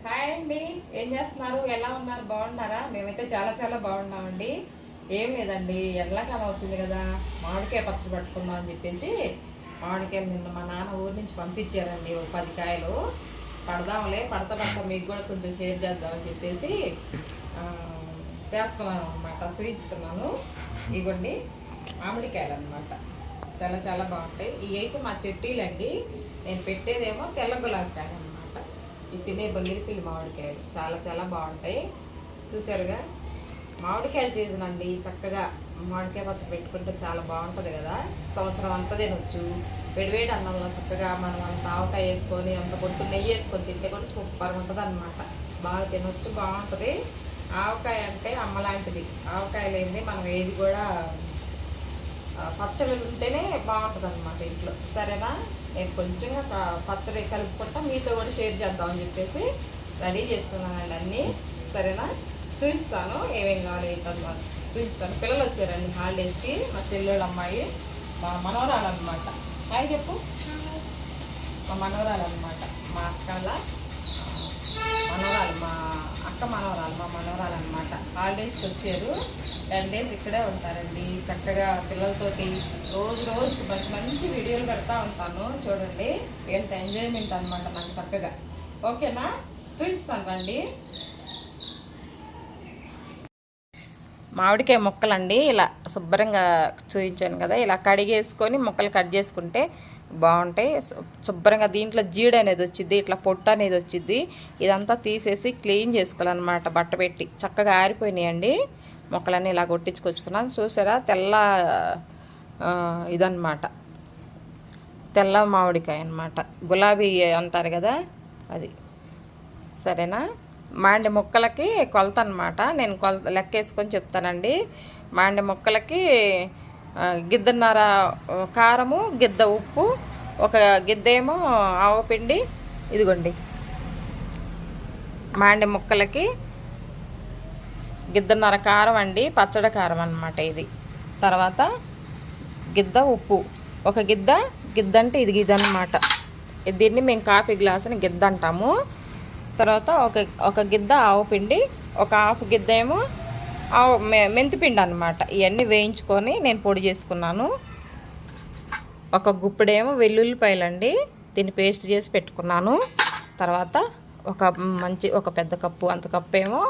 Hi అండి, ఏం చేస్తున్నారు? ఎలా ఉన్నారు? బాగున్నారా? మేమైతే చాలా చాలా బాగున్నామండి. ఏం లేదండి, ఎండాకాలం వచ్చింది కదా, మామిడికాయ పచ్చడి పట్టుకుందాం అని చెప్పేసి మామిడికాయలు నిన్న మా నాన్న ఊరి నుంచి పంపించారండి. ఒక 10 కాయలు పడదాంలే, పడతా మీకు కూడా కొంచెం షేర్ చేద్దామని చెప్పేసి చేస్తున్నాను అనమాట, చూపించుతున్నాను. ఇగోండి మామిడికాయలు అనమాట, చాలా చాలా బాగుంటాయి. ఇవి అయితే మా చెట్టీలండి. నేను పెట్టేదేమో తెల్ల గులాబీకాయలు అనమాట. ఇది తినే బంగిరిపిల్లి మామిడికాయలు చాలా చాలా బాగుంటాయి. చూసారుగా, మామిడికాయల సీజన్ అండి. చక్కగా మామిడికాయ పచ్చడి పెట్టుకుంటే చాలా బాగుంటుంది కదా. సంవత్సరం అంతా తినొచ్చు. వేడివేడి అన్నంలో చక్కగా మనం అంత ఆవకాయ వేసుకొని అంత పొట్టు నెయ్యి వేసుకొని తింటే కూడా సూపర్ ఉంటుంది అనమాట. బాగా తినొచ్చు, బాగుంటుంది. ఆవకాయ అంటే అమ్మ లాంటిది. ఆవకాయ లేనిది మనం ఏది కూడా పచ్చడి ఉంటేనే బాగుంటుంది అనమాట ఇంట్లో. సరేనా, నేను కొంచెంగా పచ్చడి కలుపుకుంటా మీతో కూడా షేర్ చేద్దామని చెప్పేసి రెడీ చేసుకున్నానండి అన్నీ. సరేనా, చూపించుతాను ఏమేమి కావాలి ఏంటన్నమాట, చూపించుతాను. పిల్లలు వచ్చారండి హాలిడేస్కి, మా చెల్లెళ్ళ అమ్మాయి, మా మనవరాలు అనమాట. హాయ్ చెప్పు. మా మనవరాలు అనమాట, మా అక్కల మనవరాలు, మా అక్క మనవరాలు, మా మనవరాలు అనమాట. హాలిడేస్కి వచ్చారు. 10 days ఇక్కడే ఉంటారండి. చక్కగా పిల్లలతోటి రోజుకి మంచి మంచి వీడియోలు పెడతా ఉంటాను. చూడండి, ఎంత ఎంజాయ్మెంట్ అనమాట నాకు చక్కగా. ఓకేనా, చూపించుతాను రండి. మామిడికాయ ముక్కలండి, ఇలా శుభ్రంగా చూపించాను కదా, ఇలా కడిగేసుకొని ముక్కలు కట్ చేసుకుంటే బాగుంటాయి. శుభ్రంగా దీంట్లో జీడ అనేది వచ్చింది, ఇట్లా పొట్టు అనేది వచ్చింది. ఇదంతా తీసేసి క్లీన్ చేసుకోవాలన్నమాట బట్ట పెట్టి. చక్కగా ఆరిపోయినాయండి మొక్కలన్నీ, ఇలా కొట్టించుకొచ్చుకున్నాను. చూసారా, తెల్ల ఇదన్నమాట, తెల్ల మామిడికాయ అనమాట. గులాబీ అంటారు కదా అది. సరేనా, మాండి ముక్కలకి కొలత అనమాట. నేను కొలత లెక్కేసుకొని చెప్తానండి. మాండి ముక్కలకి గిద్దన్నర కారము, గిద్ద ఉప్పు, ఒక గిద్ద ఏమో ఆవపిండి. ఇదిగోండి, మాండి ముక్కలకి గిద్దన్నర కారం అండి, పచ్చడి కారం అన్నమాట ఇది. తర్వాత గిద్ద ఉప్పు, ఒక గిద్ద అంటే ఇది గిద్దన్నమాట. దీన్ని మేము కాఫీ గ్లాసుని గిద్ద అంటాము. తర్వాత ఒక గిద్ద ఆవపిండి, ఒక హాఫ్ గిద్ద ఏమో మెంతిపిండి అనమాట. ఇవన్నీ వేయించుకొని నేను పొడి చేసుకున్నాను. ఒక గుప్పెడేమో వెల్లుల్లిపాయలండి, దీన్ని పేస్ట్ చేసి పెట్టుకున్నాను. తర్వాత ఒక పెద్ద కప్పు, అంత కప్పు ఏమో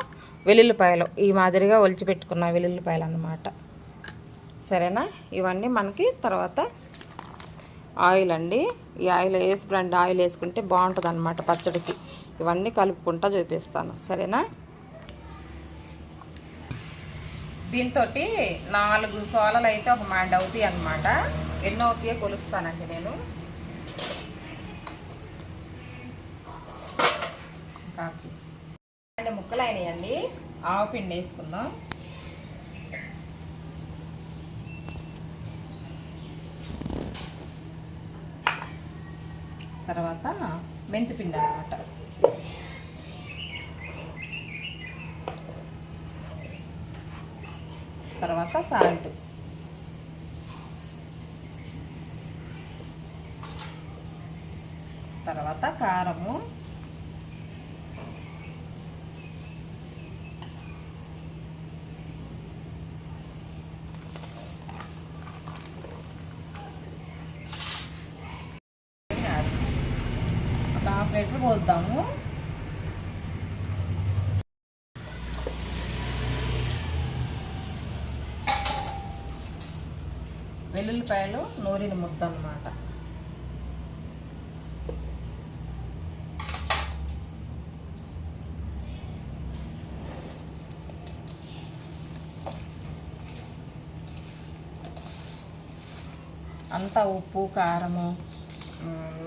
వెల్లుల్లిపాయలు, ఈ మాదిరిగా ఒలిచి పెట్టుకున్న వెల్లుల్లిపాయలు అన్నమాట. సరేనా, ఇవన్నీ మనకి. తర్వాత ఆయిల్ అండి, ఈ ఆయిల్ బ్రాండ్ ఆయిల్ వేసుకుంటే బాగుంటుంది అన్నమాట పచ్చడికి. ఇవన్నీ కలుపుకుంటా చూపిస్తాను. సరేనా, దీంతో 4 సోలలు అయితే ఒక మాండ్ అవుతాయి అన్నమాట. ఎన్నో అవుతాయో కొలుస్తానండి నేను. అంటే ముక్కలు అయినాయండి, ఆవపిండి వేసుకుందాం. తర్వాత మెంతిపిండి అన్నమాట. తర్వాత సాల్ట్, తర్వాత కారము, ఒక 1/2 లీటర్ పోద్దాము. వెల్లుల్లిపాయలు నూరిన ముద్ద అన్నమాట. అంతా ఉప్పు, కారము,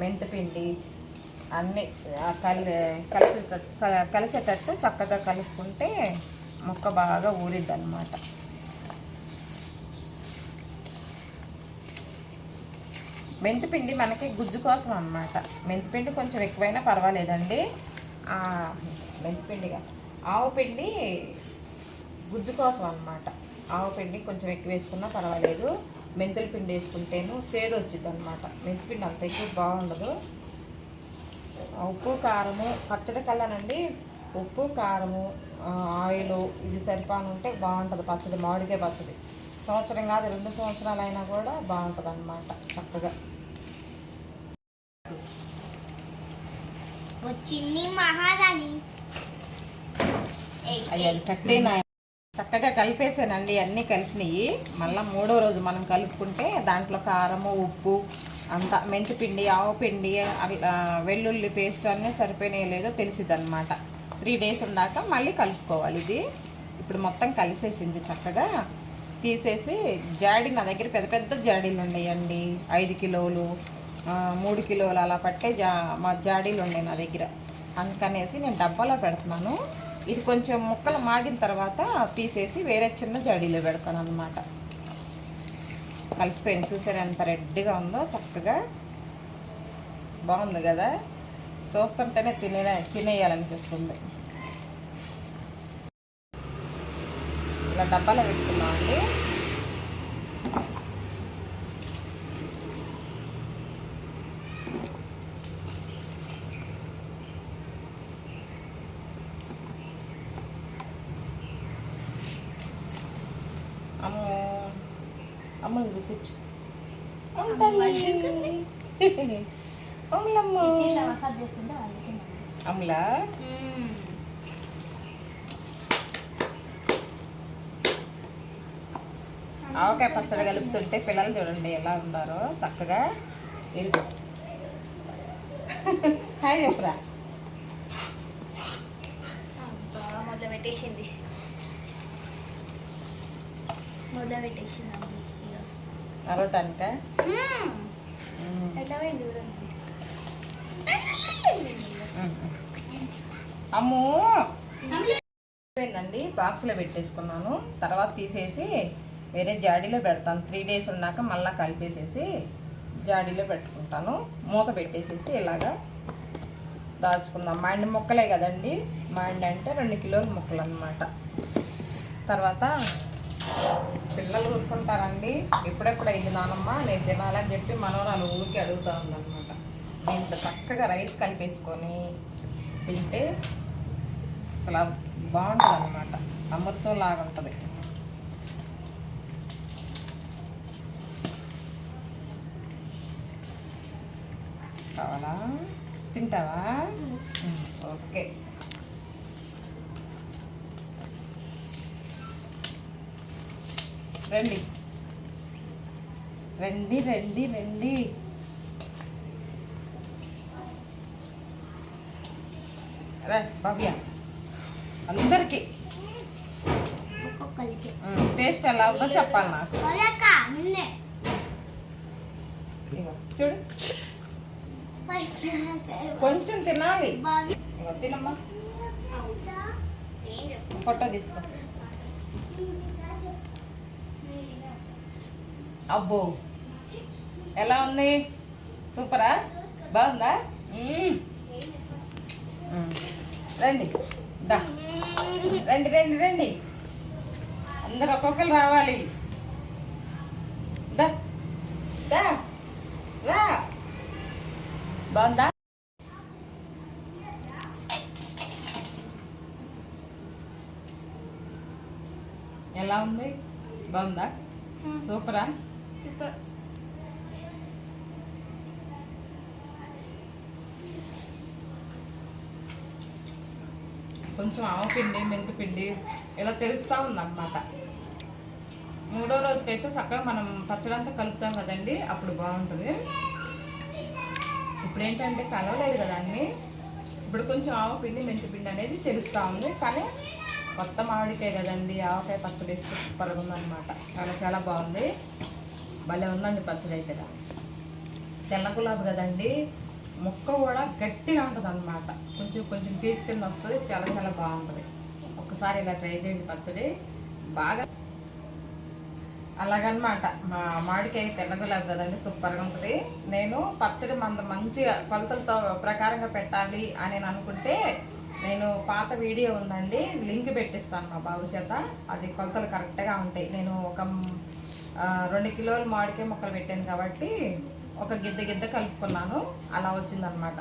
మెంతిపిండి అన్నీ కలిసేటట్టు చక్కగా కలుపుకుంటే ముక్క బాగా ఊరిద్ది అన్నమాట. మెంతిపిండి మనకి గుజ్జు కోసం అన్నమాట. మెంతిపిండి కొంచెం ఎక్కువైనా పర్వాలేదండి. మెంతిపిండిగా ఆవపిండి గుజ్జు కోసం అన్నమాట. ఆవపిండి కొంచెం ఎక్కువ వేసుకున్నా పర్వాలేదు. మెంతుల పిండి వేసుకుంటేను సేదు వచ్చింది అనమాట. మెంతిపిండి అంత ఎక్కువ బాగుండదు. ఉప్పు కారము పచ్చడి కల్లానండి. ఉప్పు కారము ఆయిల్ ఇది సరిపాను ఉంటే బాగుంటుంది పచ్చడి. మామిడికాయ పచ్చడి సంవత్సరం కాదు 2 సంవత్సరాలు అయినా కూడా బాగుంటుంది అన్నమాట. చక్కగా వచ్చింది మహారాణి. అయ్యాలి కట్టేనా చక్కగా కలిపేసానండి. అన్నీ కలిసినాయి. మళ్ళీ 3వ రోజు మనం కలుపుకుంటే దాంట్లో కారము ఉప్పు అంతా మెంతిపిండి ఆవుపిండి అవి వెల్లుల్లి పేస్ట్ అన్నీ సరిపోయినాయో లేదో తెలిసిద్ది అనమాట. 3 days ఉన్నాక మళ్ళీ కలుపుకోవాలి. ఇది ఇప్పుడు మొత్తం కలిసేసింది. చక్కగా తీసేసి జాడీ నా దగ్గర పెద్ద పెద్ద జాడీలు ఉన్నాయండి. 5 కిలోలు 3 కిలోలు అలా పట్టే మా జాడీలు ఉన్నాయి నా దగ్గర. అందుకనేసి నేను డబ్బాలో పెడుతున్నాను. ఇది కొంచెం ముక్కలు మాగిన తర్వాత తీసేసి వేరే చిన్న జాడీలో పెడతాను అన్నమాట. కలిసిపోయింది. చూసారు ఎంత రెడ్గా ఉందో. చక్కగా బాగుంది కదా. చూస్తుంటేనే తినేయాలనిపిస్తుంది. ఇలా డబ్బాలో పెట్టుకున్నామండి. అమ్మని చూపించు. అమ్ములా ఆవకాయ పచ్చడి కలుపుతుంటే పిల్లలు చూడండి ఎలా ఉన్నారో. చక్కగా ఎరుగు హాయ్ చెప్పురా. మొదలు పెట్టేసింది. అరవటానిక అమ్ము అయిపోయిందండి. బాక్స్లో పెట్టేసుకున్నాను. తర్వాత తీసేసి వేరే జాడీలో పెడతాను. 3 days ఉన్నాక మళ్ళీ కలిపేసేసి జాడీలో పెట్టుకుంటాను. మూత పెట్టేసేసి ఇలాగా దాల్చుకుందాం. మాండి ముక్కలే కదండి. మాండి అంటే 2 కిలోల ముక్కలు అన్నమాట. తర్వాత పిల్లలు ఊరుకుంటారండి. ఎప్పుడెప్పుడు అయింది నానమ్మ నేను తినాలని చెప్పి మనవరాలు ఊరికి అడుగుతూ ఉందన్నమాట. దీంట్లో చక్కగా రైస్ కలిపేసుకొని తింటే అసలు బాగుంటుంది అన్నమాట. అమృతం లాగా ఉంటుంది. కావాలా? తింటావా? ఓకే. రండి రండి రండి రండి. రా భవ్య. అందరికీ టేస్ట్ ఎలా ఉందో చెప్పాలి నాకు. ఇగో చూడు కొంచెం తినాలి. ఇగో తినమ్మా. ఫోటో తీసుకో. అబ్బో ఎలా ఉంది? సూపరా? బాగుందా? రండి దా రండి రండి రండి. అందరు ఒక్కొక్కరు రావాలి. దా దా రా. బాగుందా? ఎలా ఉంది? బాగుందా? సూపరా? కొంచెం ఆవపిండి మెంతిపిండి ఇలా తెలుస్తూ ఉందన్నమాట. 3వ రోజుకైతే చక్కగా మనం పచ్చడంతా కలుపుతాం కదండి. అప్పుడు బాగుంటుంది. ఇప్పుడు ఏంటంటే కలవలేదు కదా అన్నీ. ఇప్పుడు కొంచెం ఆవపిండి మెంతిపిండి అనేది తెలుస్తూ ఉంది. కానీ కొత్త మామిడికాయ కదండి. ఆవకాయ పచ్చడి సూపర్గా ఉందన్నమాట. చాలా చాలా బాగుంది. భలే ఉందండి పచ్చడి అయితే. తెల్ల గులాబీ కదండి. ముక్క కూడా గట్టిగా ఉంటుంది అన్నమాట. కొంచెం కొంచెం పీస్ కింద వస్తుంది. చాలా చాలా బాగుంటుంది. ఒక్కసారి ఇలా ట్రై చేయండి పచ్చడి. బాగా అలాగనమాట. మా మామిడికాయ తెల్ల గులాబీ కదండి సూపర్గా ఉంటుంది. నేను పచ్చడి మంచిగా కొలతలతో ప్రకారంగా పెట్టాలి అని నేను అనుకుంటే నేను పాత వీడియో ఉందండి, లింక్ పెట్టిస్తాను మా బాబు చేత. అది కొలతలు కరెక్ట్గా ఉంటాయి. నేను ఒక 2 కిలోల మామిడికాయ ముక్కలు పెట్టాను కాబట్టి ఒక గిద్ద కలుపుకున్నాను. అలా వచ్చిందనమాట.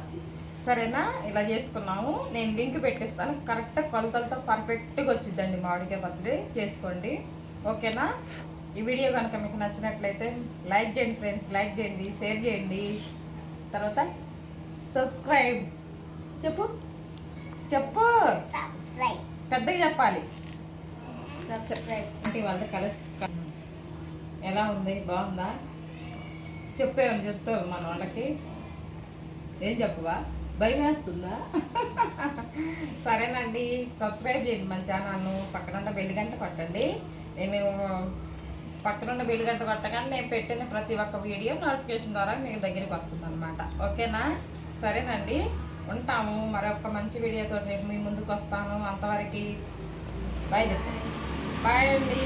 సరేనా? ఇలా చేసుకున్నాము. నేను లింక్ పెట్టిస్తాను. కరెక్ట్ కొలతలతో పర్ఫెక్ట్గా వచ్చిందండి మామిడికాయ పచ్చడి. చేసుకోండి, ఓకేనా? ఈ వీడియో కనుక మీకు నచ్చినట్లయితే లైక్ చేయండి ఫ్రెండ్స్, లైక్ చేయండి, షేర్ చేయండి. తర్వాత సబ్స్క్రైబ్ చెప్పు చెప్పు సబ్స్క్రైబ్ పెద్దగా చెప్పాలి. సబ్స్క్రైబ్. అంటే వాళ్ళతో కలిసి ఎలా ఉంది, బాగుందా? చెప్పేవని చెప్తావు మన వాళ్ళకి. ఏం చెప్పవా? భయం వేస్తుందా? సరేనండి, సబ్స్క్రైబ్ చేయండి మన ఛానల్ను. పక్కనున్న బెల్ గంట కొట్టండి. నేను పక్కనున్న బెల్ గంట కొట్టగానే నేను పెట్టిన ప్రతి ఒక్క వీడియో నోటిఫికేషన్ ద్వారా మీకు దగ్గరికి వస్తుంది అనమాట. ఓకేనా? సరేనండి, ఉంటాము. మరొక మంచి వీడియోతో రేపు మీ ముందుకు వస్తాను. అంతవరకు బాయ్ చెప్పండి. బాయ్ అండి.